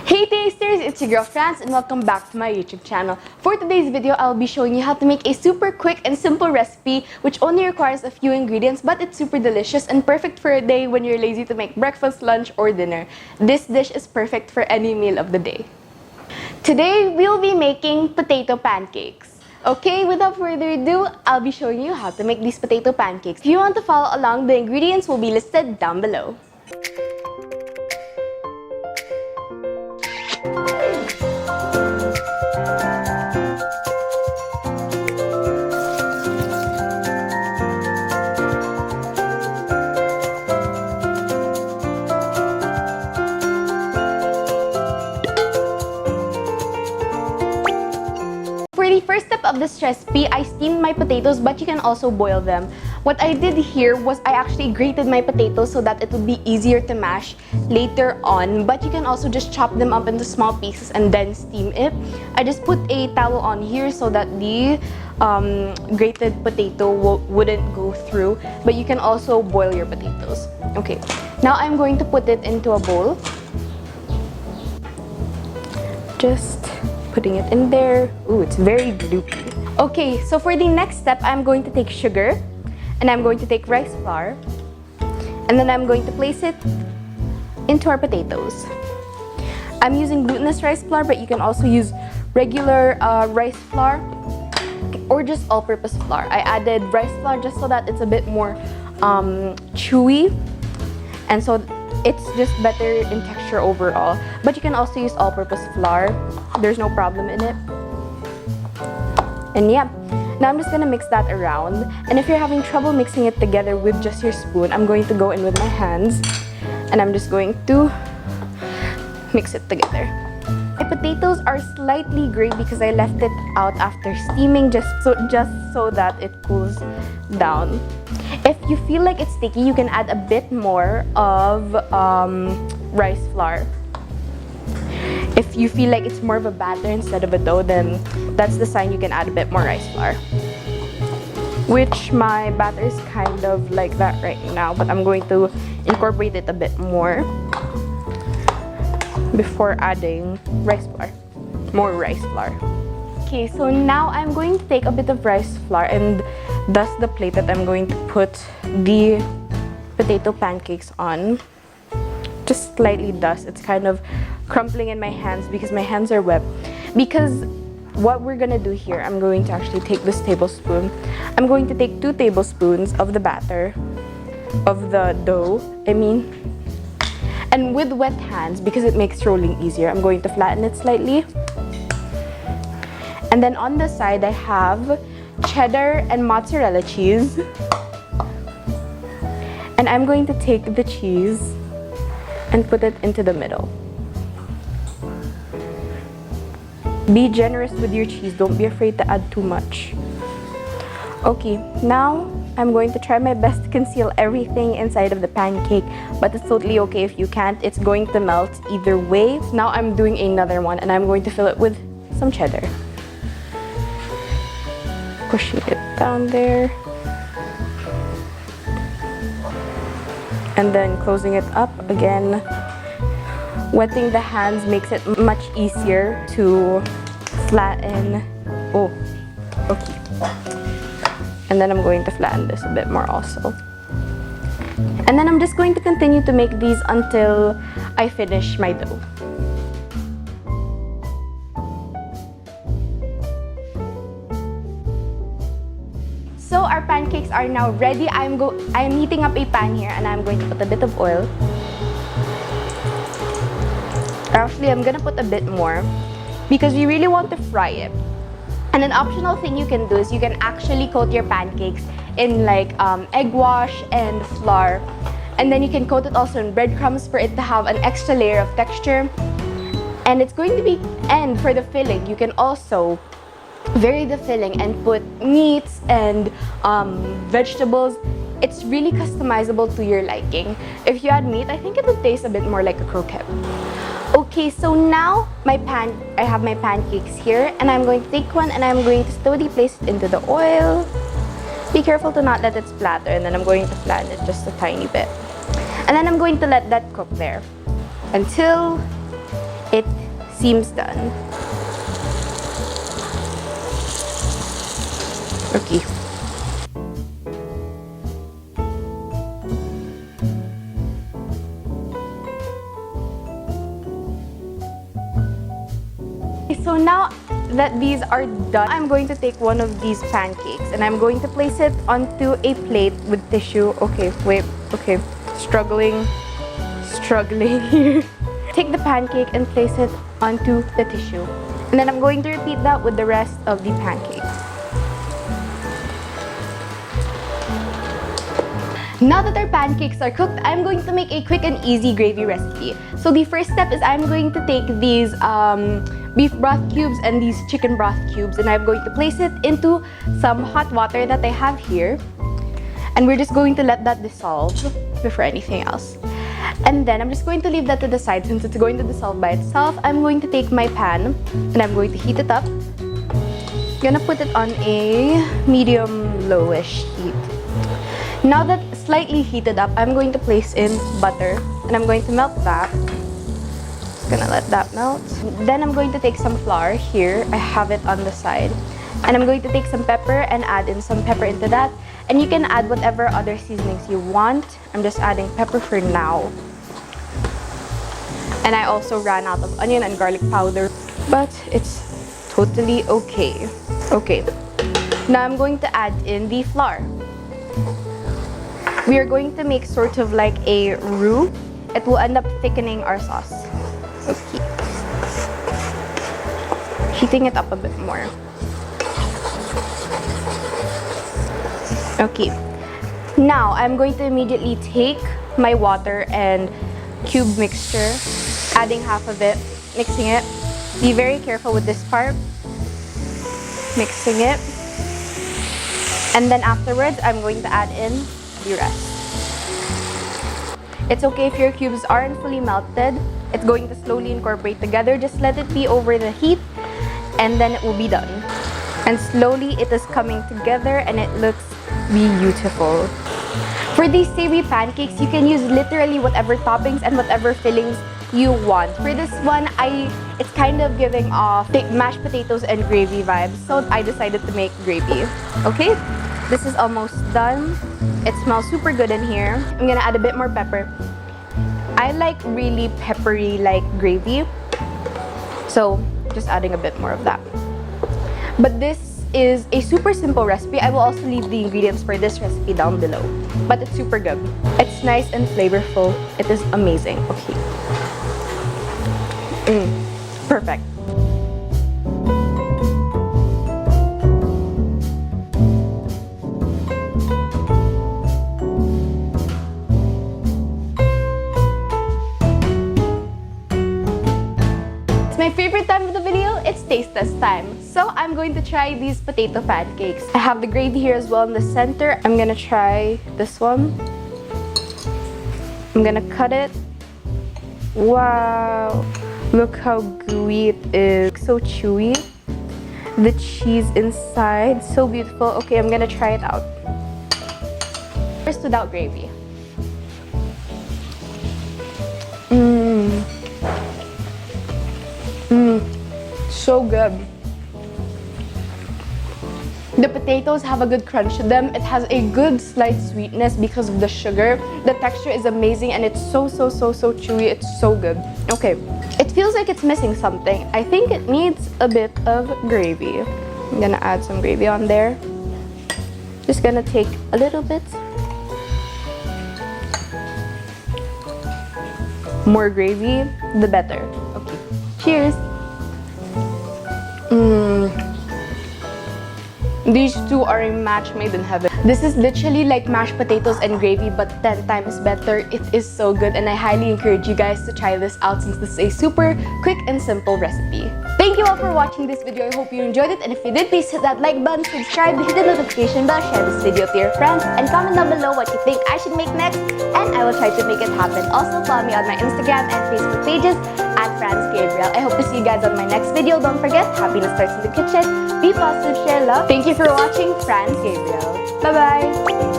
Hey tasters, it's your girl France and welcome back to my YouTube channel. For today's video, I'll be showing you how to make a super quick and simple recipe which only requires a few ingredients, but it's super delicious and perfect for a day when you're lazy to make breakfast, lunch, or dinner. This dish is perfect for any meal of the day. Today, we'll be making potato pancakes. Okay, without further ado, I'll be showing you how to make these potato pancakes. If you want to follow along, the ingredients will be listed down below. For the first step of this recipe, I steamed my potatoes, but you can also boil them. What I did here was I actually grated my potatoes so that it would be easier to mash later on, but you can also just chop them up into small pieces and then steam it. I just put a towel on here so that the grated potato wouldn't go through, but you can also boil your potatoes. Okay, now I'm going to put it into a bowl. Just putting it in there. Ooh, it's very gloopy. Okay, so for the next step, I'm going to take sugar and I'm going to take rice flour and then I'm going to place it into our potatoes. I'm using glutinous rice flour, but you can also use regular rice flour or just all-purpose flour. I added rice flour just so that it's a bit more chewy, and so it's just better in texture overall. But you can also use all-purpose flour. There's no problem in it. And yeah, now I'm just gonna mix that around. And if you're having trouble mixing it together with just your spoon, I'm going to go in with my hands and I'm just going to mix it together. My potatoes are slightly gray because I left it out after steaming just so that it cools down. If you feel like it's sticky, you can add a bit more of rice flour. If you feel like it's more of a batter instead of a dough, then that's the sign you can add a bit more rice flour. Which my batter is kind of like that right now, but I'm going to incorporate it a bit more before adding rice flour. More rice flour. Okay, so now I'm going to take a bit of rice flour and dust the plate that I'm going to put the potato pancakes on. Just slightly dust. It's kind of crumpling in my hands because my hands are wet. Because what we're gonna do here, I'm going to actually take this tablespoon. I'm going to take 2 tablespoons of the batter, of the dough, and with wet hands, because it makes rolling easier, I'm going to flatten it slightly. And then on the side, I have cheddar and mozzarella cheese. And I'm going to take the cheese and put it into the middle. Be generous with your cheese. Don't be afraid to add too much. Okay, now I'm going to try my best to conceal everything inside of the pancake, but it's totally okay if you can't. It's going to melt either way. Now I'm doing another one and I'm going to fill it with some cheddar. Pushing it down there. And then closing it up again. Wetting the hands makes it much easier to flatten. Oh, okay. And then I'm going to flatten this a bit more also. And then I'm just going to continue to make these until I finish my dough. So our pancakes are now ready. I'm heating up a pan here and I'm going to put a bit of oil. Actually, I'm gonna put a bit more because we really want to fry it. And an optional thing you can do is you can actually coat your pancakes in like egg wash and flour. And then you can coat it also in breadcrumbs for it to have an extra layer of texture. And it's going to be, and for the filling, you can also vary the filling and put meats and vegetables. It's really customizable to your liking. If you add meat, I think it would taste a bit more like a croquette. Okay, so now I have my pancakes here and I'm going to take one and I'm going to slowly place it into the oil. Be careful to not let it splatter, and then I'm going to flatten it just a tiny bit. And then I'm going to let that cook there until it seems done. Okay. So now that these are done, I'm going to take one of these pancakes and I'm going to place it onto a plate with tissue. Okay, wait, okay, struggling here. Take the pancake and place it onto the tissue. And then I'm going to repeat that with the rest of the pancakes. Now that our pancakes are cooked, I'm going to make a quick and easy gravy recipe. So the first step is I'm going to take these beef broth cubes and these chicken broth cubes, and I'm going to place it into some hot water that I have here. And we're just going to let that dissolve before anything else. And then I'm just going to leave that to the side since it's going to dissolve by itself. I'm going to take my pan and I'm going to heat it up. I'm gonna put it on a medium-lowish heat. Now that it's slightly heated up, I'm going to place in butter and I'm going to melt that. Just gonna let that melt. Then I'm going to take some flour here. I have it on the side. And I'm going to take some pepper and add in some pepper into that. And you can add whatever other seasonings you want. I'm just adding pepper for now. And I also ran out of onion and garlic powder, but it's totally okay. Okay, now I'm going to add in the flour. We are going to make sort of like a roux. It will end up thickening our sauce. Okay. Heating it up a bit more. Okay. Now, I'm going to immediately take my water and cube mixture, adding half of it, mixing it. Be very careful with this part. Mixing it. And then afterwards, I'm going to add in the rest. It's okay if your cubes aren't fully melted. It's going to slowly incorporate together. Just let it be over the heat and then it will be done. And slowly it is coming together and it looks beautiful. For these savory pancakes, you can use literally whatever toppings and whatever fillings you want. For this one, it's kind of giving off mashed potatoes and gravy vibes, so I decided to make gravy. Okay, this is almost done. It smells super good in here. I'm gonna add a bit more pepper. I like really peppery like gravy, so just adding a bit more of that. But this is a super simple recipe. I will also leave the ingredients for this recipe down below. But it's super good. It's nice and flavorful. It is amazing. Okay. Perfect. It's my favorite time of the video. It's taste test time. So I'm going to try these potato pancakes. I have the gravy here as well in the center. I'm gonna try this one. I'm gonna cut it. Wow, look how gooey it is. So chewy. The cheese inside, so beautiful. Okay, I'm gonna try it out. First without gravy. So good. The potatoes have a good crunch to them. It has a good slight sweetness because of the sugar. The texture is amazing and it's so chewy. It's so good. Okay, it feels like it's missing something. I think it needs a bit of gravy. I'm gonna add some gravy on there. Just gonna take a little bit. More gravy, the better. Okay, cheers. These two are a match made in heaven. This is literally like mashed potatoes and gravy, but 10 times better. It is so good and I highly encourage you guys to try this out since this is a super quick and simple recipe. Thank you all for watching this video. I hope you enjoyed it, and if you did, please hit that like button, subscribe, hit the notification bell, share this video to your friends, and comment down below what you think I should make next, and I will try to make it happen. Also, follow me on my Instagram and Facebook pages at Gabriel. I hope to see you guys on my next video. Don't forget, happiness starts in the kitchen. Be positive, share love. Thank you for watching, Gabriel. Bye-bye!